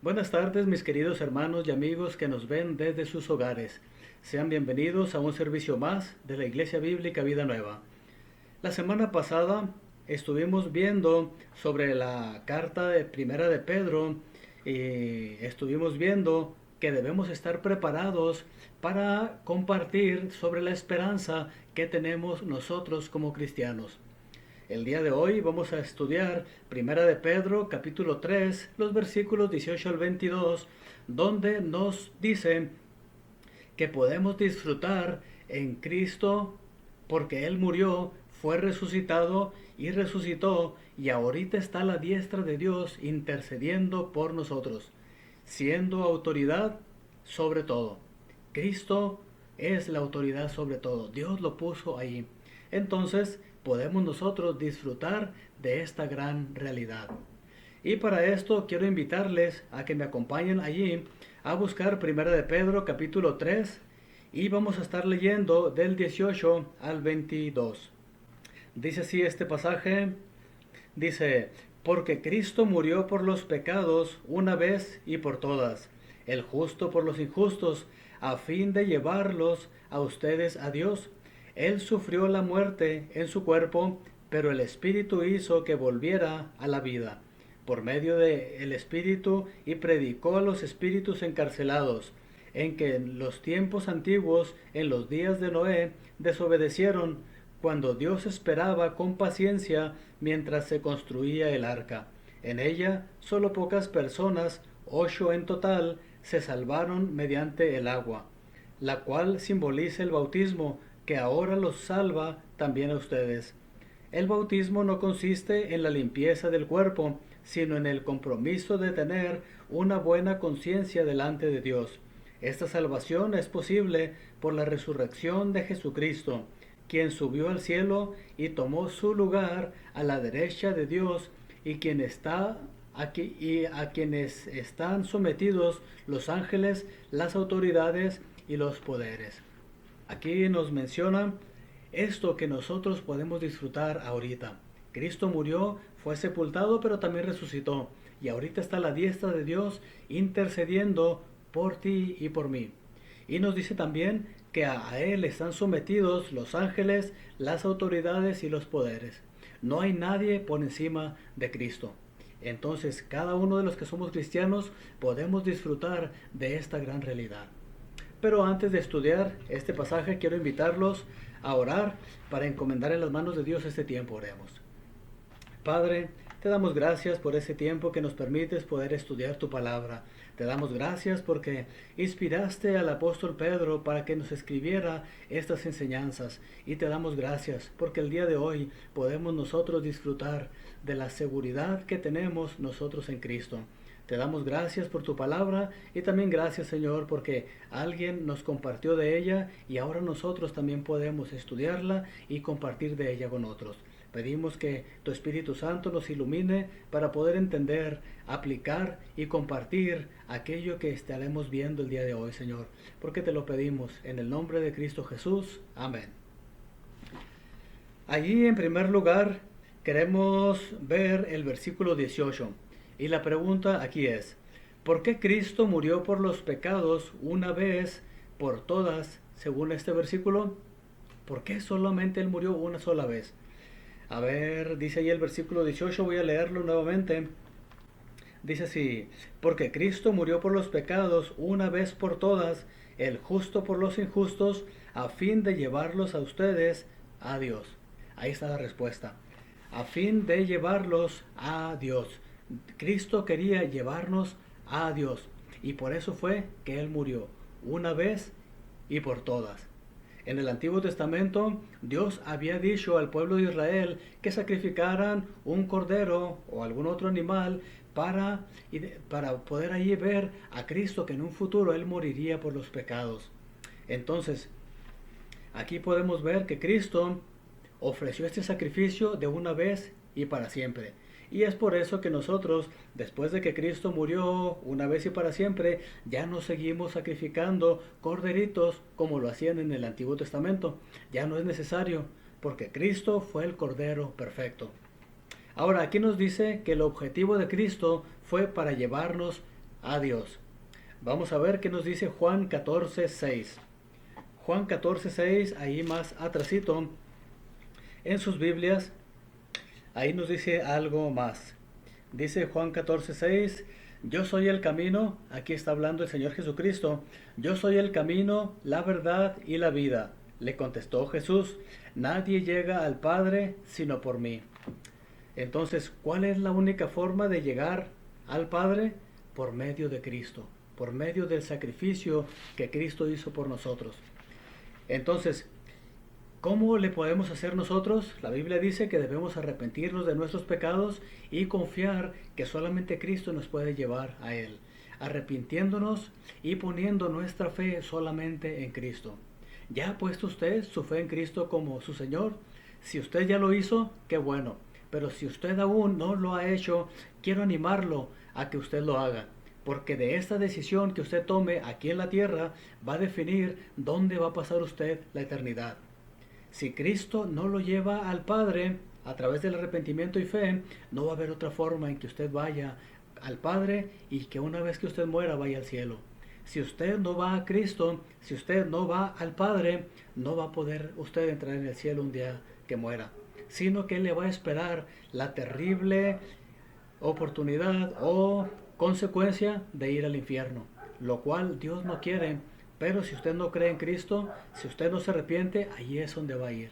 Buenas tardes, mis queridos hermanos y amigos que nos ven desde sus hogares. Sean bienvenidos a un servicio más de la Iglesia Bíblica Vida Nueva. La semana pasada estuvimos viendo sobre la carta de Primera de Pedro y estuvimos viendo que debemos estar preparados para compartir sobre la esperanza que tenemos nosotros como cristianos. El día de hoy vamos a estudiar Primera de Pedro, capítulo 3, los versículos 18 al 22, donde nos dice que podemos disfrutar en Cristo porque Él murió, fue resucitado y resucitó y ahorita está a la diestra de Dios intercediendo por nosotros, siendo autoridad sobre todo. Cristo es la autoridad sobre todo. Dios lo puso ahí. Entonces podemos nosotros disfrutar de esta gran realidad. Y para esto quiero invitarles a que me acompañen allí a buscar Primera de Pedro capítulo 3 y vamos a estar leyendo del 18 al 22. Dice así este pasaje, dice, porque Cristo murió por los pecados una vez y por todas, el justo por los injustos, a fin de llevarlos a ustedes a Dios. Él sufrió la muerte en su cuerpo, pero el Espíritu hizo que volviera a la vida por medio del Espíritu y predicó a los espíritus encarcelados, en que en los tiempos antiguos, en los días de Noé, desobedecieron, cuando Dios esperaba con paciencia mientras se construía el arca. En ella solo pocas personas, 8 en total, se salvaron mediante el agua, la cual simboliza el bautismo, que ahora los salva también a ustedes. El bautismo no consiste en la limpieza del cuerpo, sino en el compromiso de tener una buena conciencia delante de Dios. Esta salvación es posible por la resurrección de Jesucristo, quien subió al cielo y tomó su lugar a la derecha de Dios y quien está aquí y a quienes están sometidos los ángeles, las autoridades y los poderes. Aquí nos menciona esto que nosotros podemos disfrutar ahorita. Cristo murió, fue sepultado, pero también resucitó. Y ahorita está a la diestra de Dios intercediendo por ti y por mí. Y nos dice también que a Él están sometidos los ángeles, las autoridades y los poderes. No hay nadie por encima de Cristo. Entonces, cada uno de los que somos cristianos podemos disfrutar de esta gran realidad. Pero antes de estudiar este pasaje, quiero invitarlos a orar para encomendar en las manos de Dios este tiempo. Oremos. Padre, te damos gracias por ese tiempo que nos permites poder estudiar tu palabra. Te damos gracias porque inspiraste al apóstol Pedro para que nos escribiera estas enseñanzas. Y te damos gracias porque el día de hoy podemos nosotros disfrutar de la seguridad que tenemos nosotros en Cristo. Te damos gracias por tu palabra y también gracias, Señor, porque alguien nos compartió de ella y ahora nosotros también podemos estudiarla y compartir de ella con otros. Pedimos que tu Espíritu Santo nos ilumine para poder entender, aplicar y compartir aquello que estaremos viendo el día de hoy, Señor, porque te lo pedimos en el nombre de Cristo Jesús. Amén. Allí, en primer lugar, queremos ver el versículo 18. Y la pregunta aquí es, ¿por qué Cristo murió por los pecados una vez por todas, según este versículo? ¿Por qué solamente Él murió una sola vez? A ver, dice ahí el versículo 18, voy a leerlo nuevamente. Dice así, porque Cristo murió por los pecados una vez por todas, el justo por los injustos, a fin de llevarlos a ustedes a Dios. Ahí está la respuesta. A fin de llevarlos a Dios. Cristo quería llevarnos a Dios y por eso fue que Él murió una vez y por todas. En el Antiguo Testamento Dios había dicho al pueblo de Israel que sacrificaran un cordero o algún otro animal para poder allí ver a Cristo, que en un futuro Él moriría por los pecados. Entonces, aquí podemos ver que Cristo ofreció este sacrificio de una vez y para siempre. Y es por eso que nosotros, después de que Cristo murió una vez y para siempre, ya no seguimos sacrificando corderitos como lo hacían en el Antiguo Testamento. Ya no es necesario, porque Cristo fue el Cordero perfecto. Ahora, aquí nos dice que el objetivo de Cristo fue para llevarnos a Dios. Vamos a ver qué nos dice Juan 14:6. Juan 14:6, ahí más atrasito en sus Biblias, ahí nos dice algo más. Dice Juan 14:6, yo soy el camino, aquí está hablando el Señor Jesucristo, yo soy el camino, la verdad y la vida. Le contestó Jesús, nadie llega al Padre sino por mí. Entonces, ¿cuál es la única forma de llegar al Padre? Por medio de Cristo, por medio del sacrificio que Cristo hizo por nosotros. Entonces, ¿cómo le podemos hacer nosotros? La Biblia dice que debemos arrepentirnos de nuestros pecados y confiar que solamente Cristo nos puede llevar a Él, arrepintiéndonos y poniendo nuestra fe solamente en Cristo. ¿Ya ha puesto usted su fe en Cristo como su Señor? Si usted ya lo hizo, qué bueno. Pero si usted aún no lo ha hecho, quiero animarlo a que usted lo haga. Porque de esta decisión que usted tome aquí en la tierra va a definir dónde va a pasar usted la eternidad. Si Cristo no lo lleva al Padre a través del arrepentimiento y fe, no va a haber otra forma en que usted vaya al Padre y que una vez que usted muera vaya al cielo. Si usted no va a Cristo, si usted no va al Padre, no va a poder usted entrar en el cielo un día que muera, sino que le va a esperar la terrible oportunidad o consecuencia de ir al infierno, lo cual Dios no quiere. Pero si usted no cree en Cristo, si usted no se arrepiente, ahí es donde va a ir.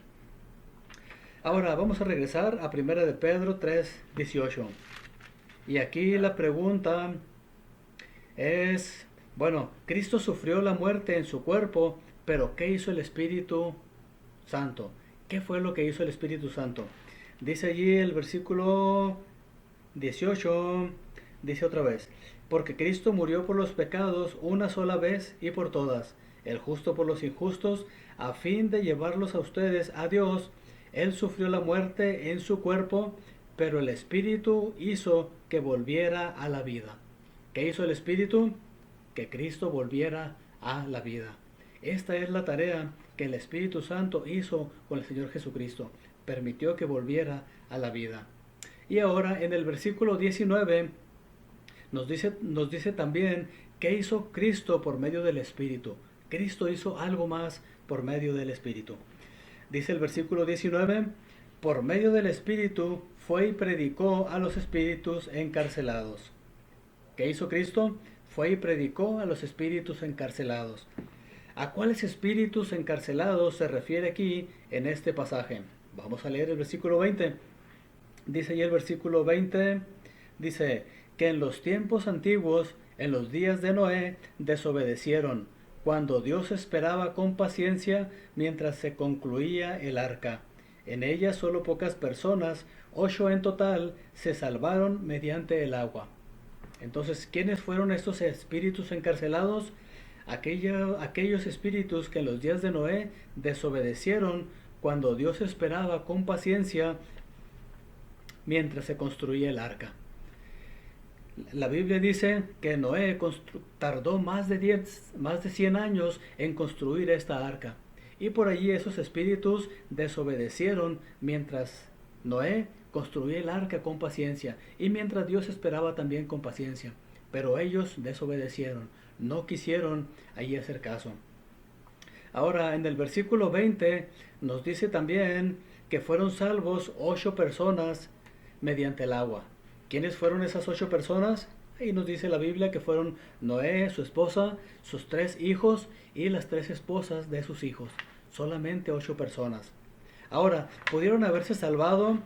Ahora vamos a regresar a 1 de Pedro 3:18. Y aquí la pregunta es, bueno, Cristo sufrió la muerte en su cuerpo, pero ¿qué hizo el Espíritu Santo? ¿Qué fue lo que hizo el Espíritu Santo? Dice allí el versículo 18, dice otra vez, porque Cristo murió por los pecados una sola vez y por todas, el justo por los injustos, a fin de llevarlos a ustedes a Dios. Él sufrió la muerte en su cuerpo, pero el Espíritu hizo que volviera a la vida. ¿Qué hizo el Espíritu? Que Cristo volviera a la vida. Esta es la tarea que el Espíritu Santo hizo con el Señor Jesucristo. Permitió que volviera a la vida. Y ahora en el versículo 19 nos dice también qué hizo Cristo por medio del Espíritu. Cristo hizo algo más por medio del Espíritu. Dice el versículo 19, por medio del Espíritu fue y predicó a los espíritus encarcelados. ¿Qué hizo Cristo? Fue y predicó a los espíritus encarcelados. ¿A cuáles espíritus encarcelados se refiere aquí en este pasaje? Vamos a leer el versículo 20. Dice ahí el versículo 20, dice que en los tiempos antiguos, en los días de Noé, desobedecieron, cuando Dios esperaba con paciencia mientras se concluía el arca. En ella solo pocas personas, 8 en total, se salvaron mediante el agua. Entonces, ¿quiénes fueron estos espíritus encarcelados? Aquellos espíritus que en los días de Noé desobedecieron cuando Dios esperaba con paciencia mientras se construía el arca. La Biblia dice que Noé tardó más de 100 años en construir esta arca. Y por allí esos espíritus desobedecieron mientras Noé construía el arca con paciencia y mientras Dios esperaba también con paciencia. Pero ellos desobedecieron, no quisieron allí hacer caso. Ahora en el versículo 20 nos dice también que fueron salvos 8 personas mediante el agua. ¿Quiénes fueron esas 8 personas? Ahí nos dice la Biblia que fueron Noé, su esposa, sus 3 hijos y las 3 esposas de sus hijos. Solamente 8 personas. Ahora, pudieron haberse salvado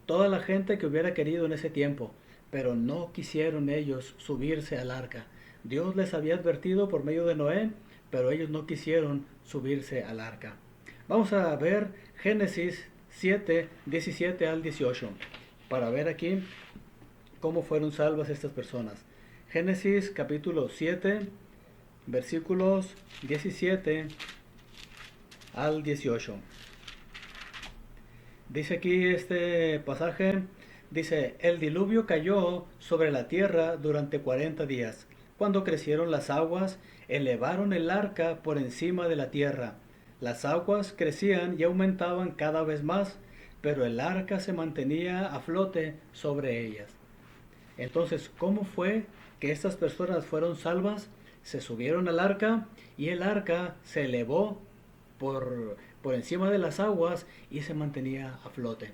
toda la gente que hubiera querido en ese tiempo, pero no quisieron ellos subirse al arca. Dios les había advertido por medio de Noé, pero ellos no quisieron subirse al arca. Vamos a ver Génesis 7, 17 al 18, para ver aquí cómo fueron salvas estas personas. Génesis capítulo 7, versículos 17 al 18. Dice aquí este pasaje, dice, el diluvio cayó sobre la tierra durante 40 días. Cuando crecieron las aguas, elevaron el arca por encima de la tierra. Las aguas crecían y aumentaban cada vez más, pero el arca se mantenía a flote sobre ellas. Entonces, ¿cómo fue que estas personas fueron salvas, se subieron al arca y el arca se elevó por encima de las aguas y se mantenía a flote.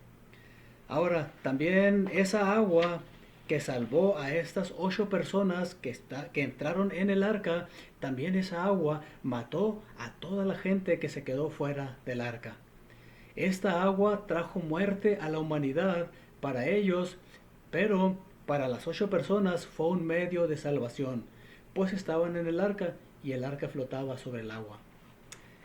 Ahora, también esa agua que salvó a estas 8 personas que entraron en el arca, también esa agua mató a toda la gente que se quedó fuera del arca. Esta agua trajo muerte a la humanidad para ellos, pero para las 8 personas fue un medio de salvación, pues estaban en el arca y el arca flotaba sobre el agua.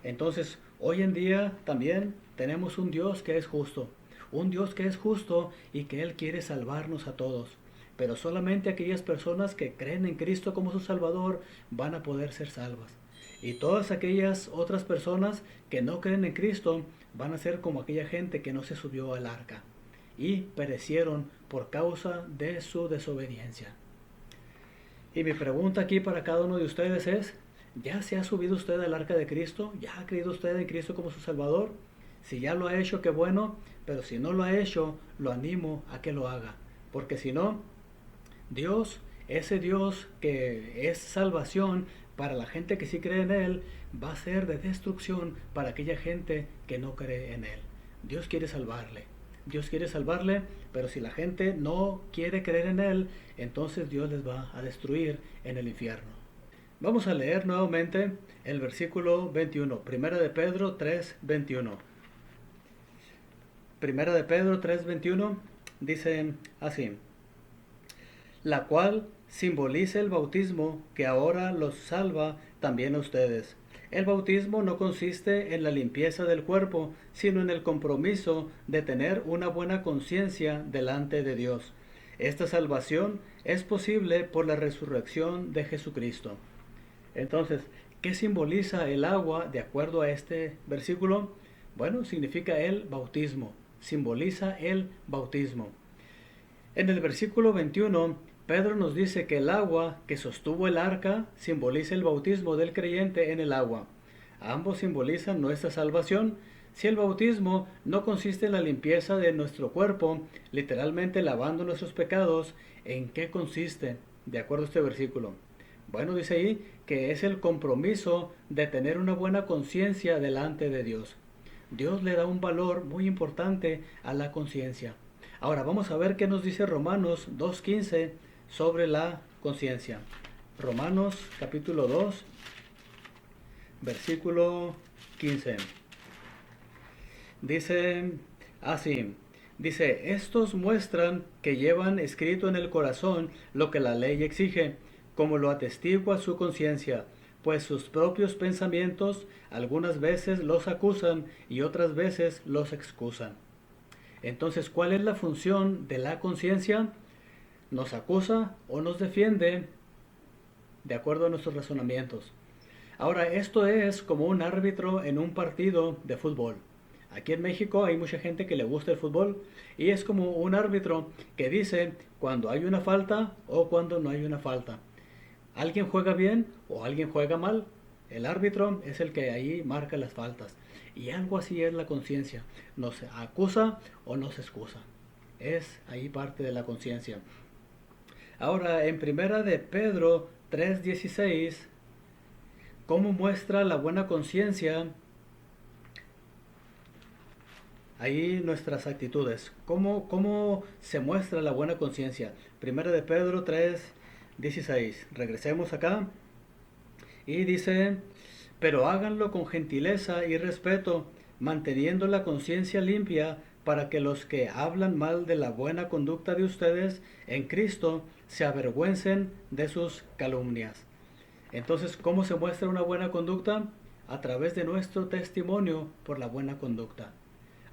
Entonces, hoy en día también tenemos un Dios que es justo. Un Dios que es justo y que Él quiere salvarnos a todos. Pero solamente aquellas personas que creen en Cristo como su Salvador van a poder ser salvas. Y todas aquellas otras personas que no creen en Cristo van a ser como aquella gente que no se subió al arca y perecieron por causa de su desobediencia. Y mi pregunta aquí para cada uno de ustedes es, ¿ya se ha subido usted al arca de Cristo? ¿Ya ha creído usted en Cristo como su Salvador? Si ya lo ha hecho, qué bueno, pero si no lo ha hecho, lo animo a que lo haga. Porque si no, Dios, ese Dios que es salvación para la gente que sí cree en Él, va a ser de destrucción para aquella gente que no cree en Él. Dios quiere salvarle. Dios quiere salvarle, pero si la gente no quiere creer en Él, entonces Dios les va a destruir en el infierno. Vamos a leer nuevamente el versículo 21, Primera de Pedro 3:21. Primera de Pedro 3:21 dice así: la cual simboliza el bautismo que ahora los salva también a ustedes. El bautismo no consiste en la limpieza del cuerpo, sino en el compromiso de tener una buena conciencia delante de Dios. Esta salvación es posible por la resurrección de Jesucristo. Entonces, ¿qué simboliza el agua de acuerdo a este versículo? Bueno, significa el bautismo, simboliza el bautismo. En el versículo 21, Pedro nos dice que el agua que sostuvo el arca simboliza el bautismo del creyente en el agua. Ambos simbolizan nuestra salvación. Si el bautismo no consiste en la limpieza de nuestro cuerpo, literalmente lavando nuestros pecados, ¿en qué consiste? De acuerdo a este versículo. Bueno, dice ahí que es el compromiso de tener una buena conciencia delante de Dios. Dios le da un valor muy importante a la conciencia. Ahora vamos a ver qué nos dice Romanos 2:15 sobre la conciencia. Romanos capítulo 2, versículo 15. Dice así, estos muestran que llevan escrito en el corazón lo que la ley exige, como lo atestigua su conciencia, pues sus propios pensamientos algunas veces los acusan y otras veces los excusan. Entonces, ¿cuál es la función de la conciencia? ¿Nos acusa o nos defiende de acuerdo a nuestros razonamientos? Ahora, esto es como un árbitro en un partido de fútbol. Aquí en México hay mucha gente que le gusta el fútbol y es como un árbitro que dice cuando hay una falta o cuando no hay una falta. ¿Alguien juega bien o alguien juega mal? El árbitro es el que ahí marca las faltas. Y algo así es la conciencia. Nos acusa o nos excusa. Es ahí parte de la conciencia. Ahora, en Primera de Pedro 3:16, ¿cómo muestra la buena conciencia? Ahí nuestras actitudes. ¿Cómo se muestra la buena conciencia? Primera de Pedro 3:16. Regresemos acá. Y dice, pero háganlo con gentileza y respeto, manteniendo la conciencia limpia, para que los que hablan mal de la buena conducta de ustedes en Cristo se avergüencen de sus calumnias. Entonces, ¿cómo se muestra una buena conducta? A través de nuestro testimonio por la buena conducta.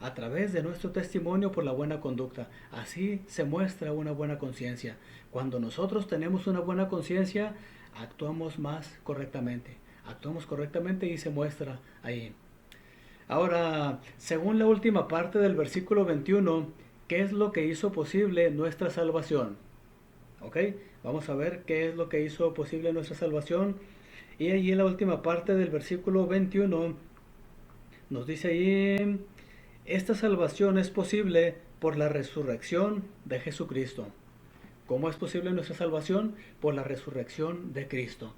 A través de nuestro testimonio por la buena conducta. Así se muestra una buena conciencia. Cuando nosotros tenemos una buena conciencia, actuamos más correctamente. Actuamos correctamente y se muestra ahí. Ahora, según la última parte del versículo 21, ¿qué es lo que hizo posible nuestra salvación? ¿Ok? Vamos a ver qué es lo que hizo posible nuestra salvación. Y allí en la última parte del versículo 21 nos dice ahí, esta salvación es posible por la resurrección de Jesucristo. ¿Cómo es posible nuestra salvación? Por la resurrección de Cristo.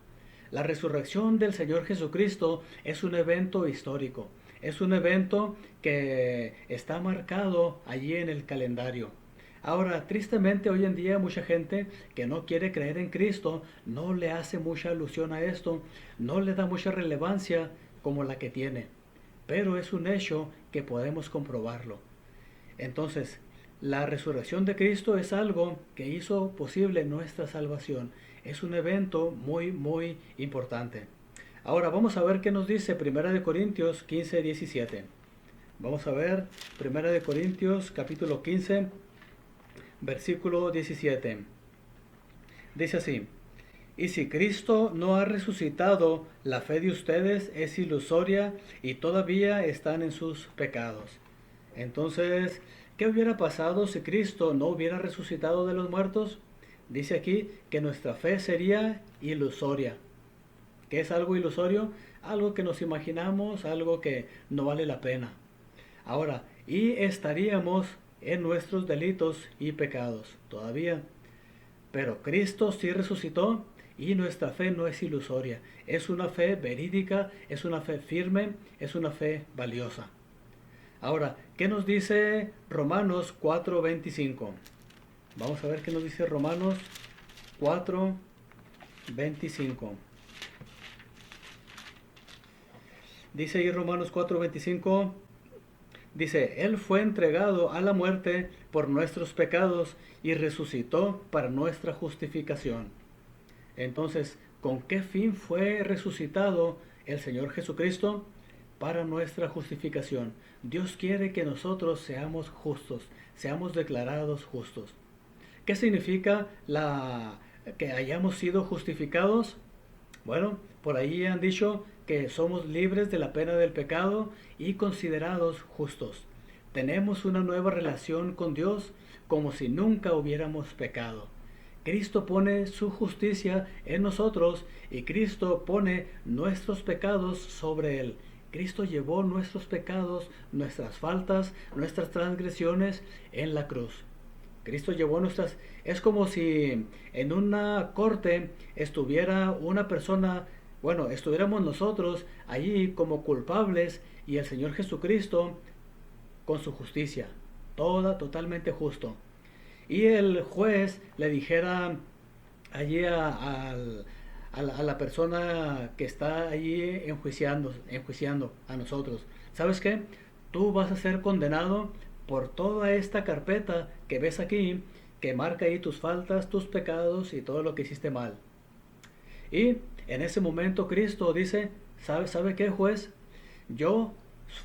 La resurrección del Señor Jesucristo es un evento histórico. Es un evento que está marcado allí en el calendario. Ahora, tristemente hoy en día mucha gente que no quiere creer en Cristo no le hace mucha alusión a esto, no le da mucha relevancia como la que tiene. Pero es un hecho que podemos comprobarlo. Entonces, la resurrección de Cristo es algo que hizo posible nuestra salvación. Es un evento muy, muy importante. Ahora vamos a ver qué nos dice 1 Corintios 15, 17. Vamos a ver 1 Corintios capítulo 15, versículo 17. Dice así: y si Cristo no ha resucitado, la fe de ustedes es ilusoria y todavía están en sus pecados. Entonces, ¿qué hubiera pasado si Cristo no hubiera resucitado de los muertos? Dice aquí que nuestra fe sería ilusoria. ¿Qué es algo ilusorio? Algo que nos imaginamos, algo que no vale la pena. Ahora, y estaríamos en nuestros delitos y pecados todavía. Pero Cristo sí resucitó y nuestra fe no es ilusoria. Es una fe verídica, es una fe firme, es una fe valiosa. Ahora, ¿qué nos dice Romanos 4:25? Vamos a ver qué nos dice Romanos 4:25. Dice ahí Romanos 4:25, dice, Él fue entregado a la muerte por nuestros pecados y resucitó para nuestra justificación. Entonces, ¿con qué fin fue resucitado el Señor Jesucristo? Para nuestra justificación. Dios quiere que nosotros seamos justos, seamos declarados justos. ¿Qué significa que hayamos sido justificados? Bueno, por ahí han dicho que somos libres de la pena del pecado y considerados justos. Tenemos una nueva relación con Dios como si nunca hubiéramos pecado. Cristo pone su justicia en nosotros y Cristo pone nuestros pecados sobre Él. Cristo llevó nuestros pecados, nuestras faltas, nuestras transgresiones en la cruz. Cristo llevó nuestras... Es como si en una corte estuviera una persona, bueno, estuviéramos nosotros allí como culpables y el Señor Jesucristo con su justicia, toda totalmente justo. Y el juez le dijera allí a la persona que está allí enjuiciando a nosotros, ¿sabes qué? Tú vas a ser condenado por toda esta carpeta que ves aquí, que marca ahí tus faltas, tus pecados y todo lo que hiciste mal. Y en ese momento Cristo dice, ¿sabe qué, juez? Yo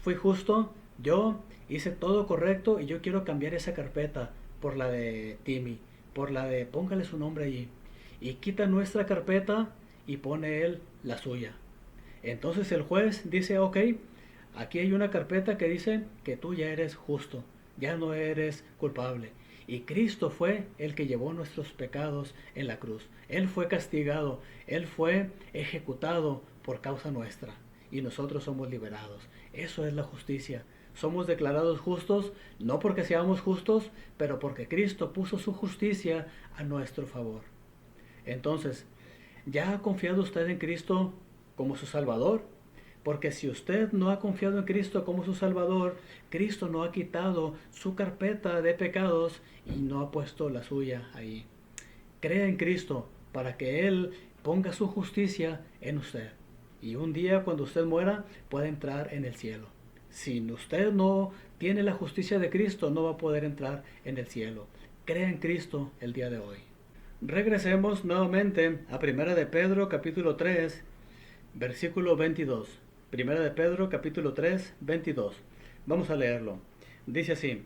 fui justo, yo hice todo correcto y yo quiero cambiar esa carpeta por la de Timmy, por la de póngale su nombre allí. Y quita nuestra carpeta y pone él la suya. Entonces el juez dice, ok, aquí hay una carpeta que dice que tú ya eres justo, ya no eres culpable. Y Cristo fue el que llevó nuestros pecados en la cruz. Él fue castigado, Él fue ejecutado por causa nuestra. Y nosotros somos liberados. Eso es la justicia. Somos declarados justos, no porque seamos justos, pero porque Cristo puso su justicia a nuestro favor. Entonces, ¿ya ha confiado usted en Cristo como su Salvador? Porque si usted no ha confiado en Cristo como su Salvador, Cristo no ha quitado su carpeta de pecados y no ha puesto la suya ahí. Crea en Cristo para que Él ponga su justicia en usted. Y un día cuando usted muera pueda entrar en el cielo. Si usted no tiene la justicia de Cristo, no va a poder entrar en el cielo. Crea en Cristo el día de hoy. Regresemos nuevamente a 1 de Pedro capítulo 3, versículo 22. 1 de Pedro capítulo 3, 22. Vamos a leerlo. Dice así: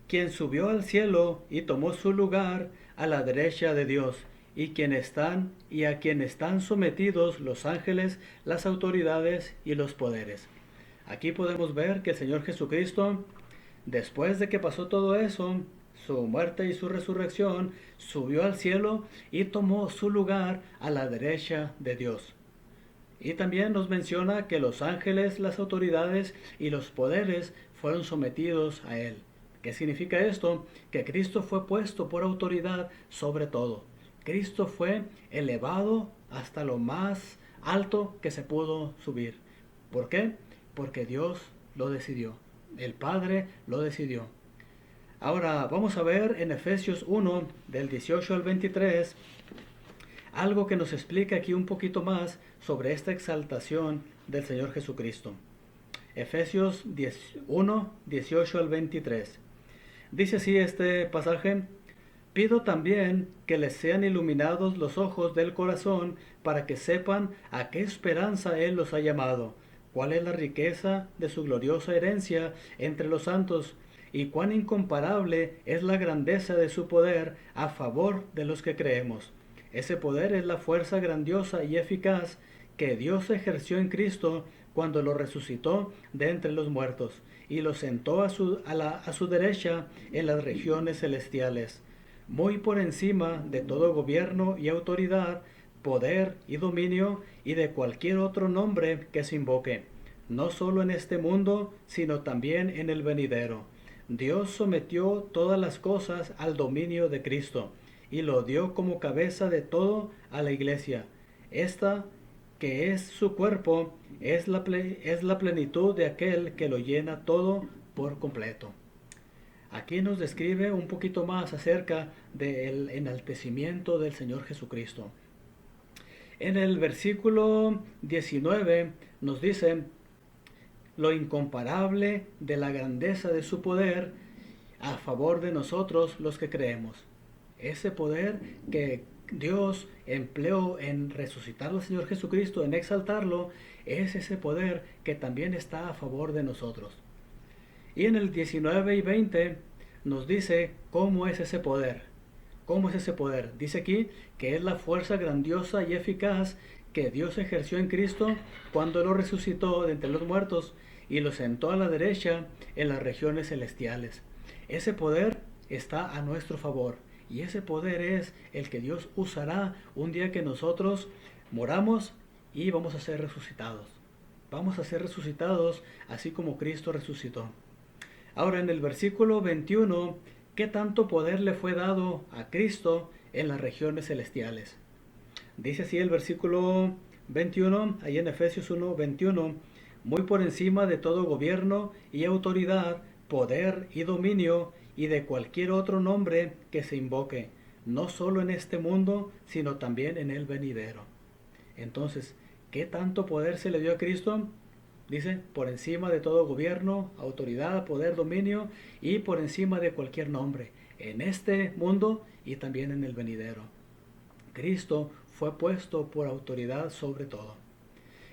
quien subió al cielo y tomó su lugar a la derecha de Dios, y a quien están sometidos los ángeles, las autoridades y los poderes. Aquí podemos ver que el Señor Jesucristo, después de que pasó todo eso, su muerte y su resurrección, subió al cielo y tomó su lugar a la derecha de Dios. Y también nos menciona que los ángeles, las autoridades y los poderes fueron sometidos a Él. ¿Qué significa esto? Que Cristo fue puesto por autoridad sobre todo. Cristo fue elevado hasta lo más alto que se pudo subir. ¿Por qué? Porque Dios lo decidió. El Padre lo decidió. Ahora vamos a ver en Efesios 1, del 18 al 23, algo que nos explica aquí un poquito más sobre esta exaltación del Señor Jesucristo. Efesios 1, 18 al 23. Dice así este pasaje: pido también que les sean iluminados los ojos del corazón para que sepan a qué esperanza Él los ha llamado, cuál es la riqueza de su gloriosa herencia entre los santos, y cuán incomparable es la grandeza de su poder a favor de los que creemos. Ese poder es la fuerza grandiosa y eficaz que Dios ejerció en Cristo cuando lo resucitó de entre los muertos y lo sentó a su derecha en las regiones celestiales, muy por encima de todo gobierno y autoridad, poder y dominio y de cualquier otro nombre que se invoque, no solo en este mundo, sino también en el venidero. Dios sometió todas las cosas al dominio de Cristo y lo dio como cabeza de todo a la iglesia. Esta, que es su cuerpo, es la plenitud de aquel que lo llena todo por completo. Aquí nos describe un poquito más acerca del enaltecimiento del Señor Jesucristo. En el versículo 19 nos dice lo incomparable de la grandeza de su poder a favor de nosotros los que creemos. Ese poder que Dios empleó en resucitar al Señor Jesucristo, en exaltarlo, es ese poder que también está a favor de nosotros. Y en el 19 y 20 nos dice cómo es ese poder. ¿Cómo es ese poder? Dice aquí que es la fuerza grandiosa y eficaz que Dios ejerció en Cristo cuando lo resucitó de entre los muertos y lo sentó a la derecha en las regiones celestiales. Ese poder está a nuestro favor y ese poder es el que Dios usará un día que nosotros moramos y vamos a ser resucitados. Vamos a ser resucitados así como Cristo resucitó. Ahora en el versículo 21, ¿qué tanto poder le fue dado a Cristo en las regiones celestiales? Dice así el versículo 21, ahí en Efesios 1, 21, muy por encima de todo gobierno y autoridad, poder y dominio, y de cualquier otro nombre que se invoque, no solo en este mundo, sino también en el venidero. Entonces, ¿qué tanto poder se le dio a Cristo? Dice, por encima de todo gobierno, autoridad, poder, dominio, y por encima de cualquier nombre, en este mundo y también en el venidero. Cristo fue puesto por autoridad sobre todo.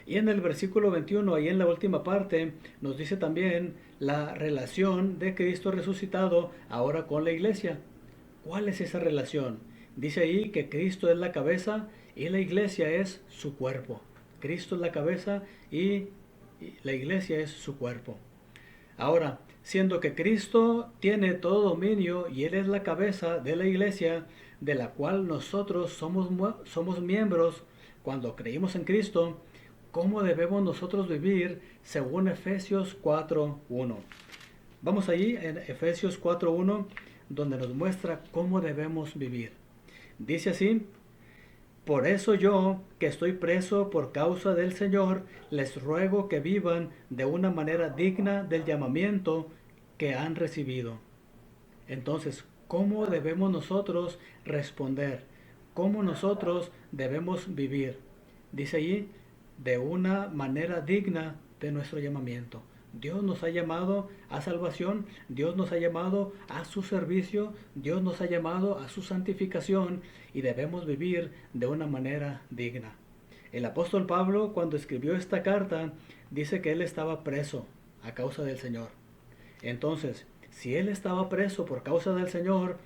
Y en el versículo 21, ahí en la última parte, nos dice también la relación de Cristo resucitado ahora con la iglesia. ¿Cuál es esa relación? Dice ahí que Cristo es la cabeza y la iglesia es su cuerpo. Cristo es la cabeza y la iglesia es su cuerpo. Ahora, siendo que Cristo tiene todo dominio y Él es la cabeza de la iglesia, de la cual nosotros somos miembros cuando creímos en Cristo, ¿cómo debemos nosotros vivir según Efesios 4.1? Vamos allí en Efesios 4.1, donde nos muestra cómo debemos vivir. Dice así: por eso yo, que estoy preso por causa del Señor, les ruego que vivan de una manera digna del llamamiento que han recibido. Entonces, ¿cómo debemos nosotros responder? ¿Cómo nosotros debemos vivir? Dice allí, de una manera digna de nuestro llamamiento. Dios nos ha llamado a salvación, Dios nos ha llamado a su servicio, Dios nos ha llamado a su santificación y debemos vivir de una manera digna. El apóstol Pablo, cuando escribió esta carta, dice que él estaba preso a causa del Señor. Entonces, si él estaba preso por causa del Señor,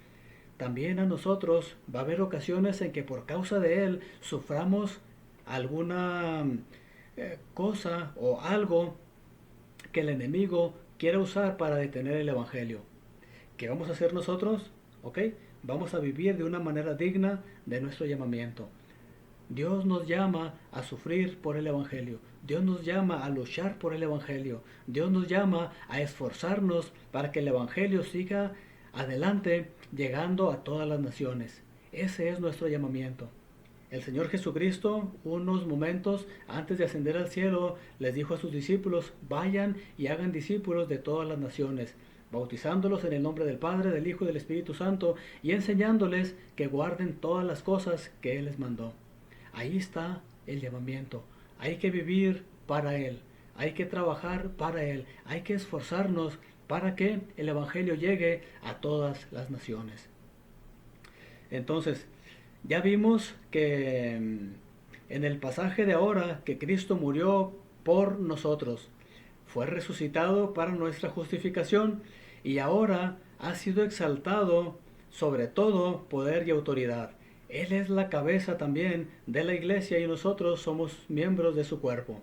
también a nosotros va a haber ocasiones en que por causa de él suframos alguna cosa o algo que el enemigo quiera usar para detener el evangelio. ¿Qué vamos a hacer nosotros? ¿Ok? Vamos a vivir de una manera digna de nuestro llamamiento. Dios nos llama a sufrir por el Evangelio. Dios nos llama a luchar por el Evangelio. Dios nos llama a esforzarnos para que el Evangelio siga adelante, llegando a todas las naciones. Ese es nuestro llamamiento. El Señor Jesucristo, unos momentos antes de ascender al cielo, les dijo a sus discípulos: vayan y hagan discípulos de todas las naciones, bautizándolos en el nombre del Padre, del Hijo y del Espíritu Santo, y enseñándoles que guarden todas las cosas que Él les mandó. Ahí está el llamamiento. Hay que vivir para Él, hay que trabajar para Él, hay que esforzarnos para que el Evangelio llegue a todas las naciones. Entonces, ya vimos que en el pasaje de ahora que Cristo murió por nosotros, fue resucitado para nuestra justificación y ahora ha sido exaltado sobre todo poder y autoridad. Él es la cabeza también de la iglesia y nosotros somos miembros de su cuerpo.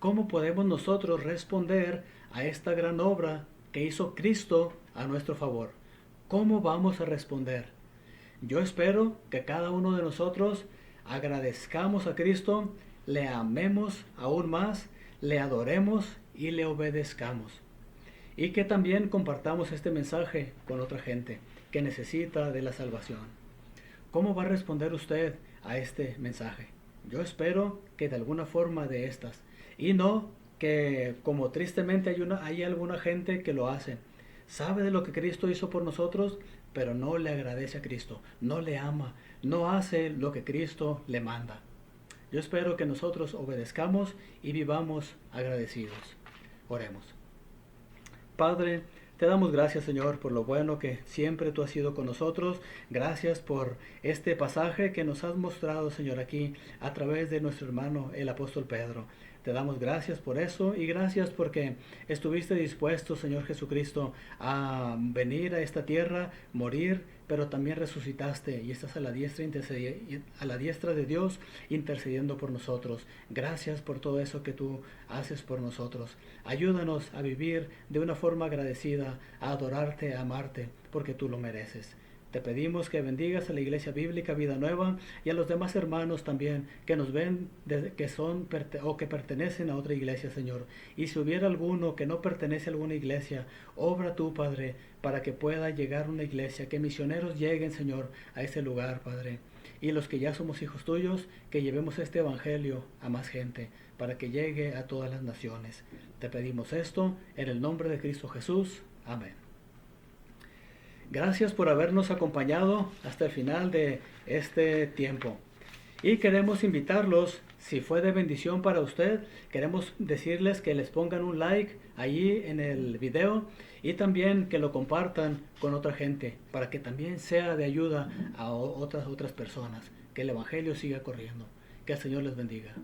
¿Cómo podemos nosotros responder a esta gran obra que hizo Cristo a nuestro favor? ¿Cómo vamos a responder? Yo espero que cada uno de nosotros agradezcamos a Cristo, le amemos aún más, le adoremos y le obedezcamos. Y que también compartamos este mensaje con otra gente que necesita de la salvación. ¿Cómo va a responder usted a este mensaje? Yo espero que de alguna forma de estas. Y no que, como tristemente hay alguna gente que lo hace. Sabe de lo que Cristo hizo por nosotros, pero no le agradece a Cristo, no le ama, no hace lo que Cristo le manda. Yo espero que nosotros obedezcamos y vivamos agradecidos. Oremos. Padre, te damos gracias, Señor, por lo bueno que siempre tú has sido con nosotros. Gracias por este pasaje que nos has mostrado, Señor, aquí a través de nuestro hermano, el apóstol Pedro. Te damos gracias por eso y gracias porque estuviste dispuesto, Señor Jesucristo, a venir a esta tierra, morir, pero también resucitaste y estás a la diestra de Dios intercediendo por nosotros. Gracias por todo eso que tú haces por nosotros. Ayúdanos a vivir de una forma agradecida, a adorarte, a amarte, porque tú lo mereces. Te pedimos que bendigas a la Iglesia Bíblica Vida Nueva y a los demás hermanos también que nos ven que son o que pertenecen a otra iglesia, Señor. Y si hubiera alguno que no pertenece a alguna iglesia, obra tú, Padre, para que pueda llegar una iglesia, que misioneros lleguen, Señor, a ese lugar, Padre. Y los que ya somos hijos tuyos, que llevemos este evangelio a más gente, para que llegue a todas las naciones. Te pedimos esto en el nombre de Cristo Jesús. Amén. Gracias por habernos acompañado hasta el final de este tiempo. Y queremos invitarlos, si fue de bendición para usted, queremos decirles que les pongan un like allí en el video y también que lo compartan con otra gente para que también sea de ayuda a otras personas, que el evangelio siga corriendo. Que el Señor les bendiga.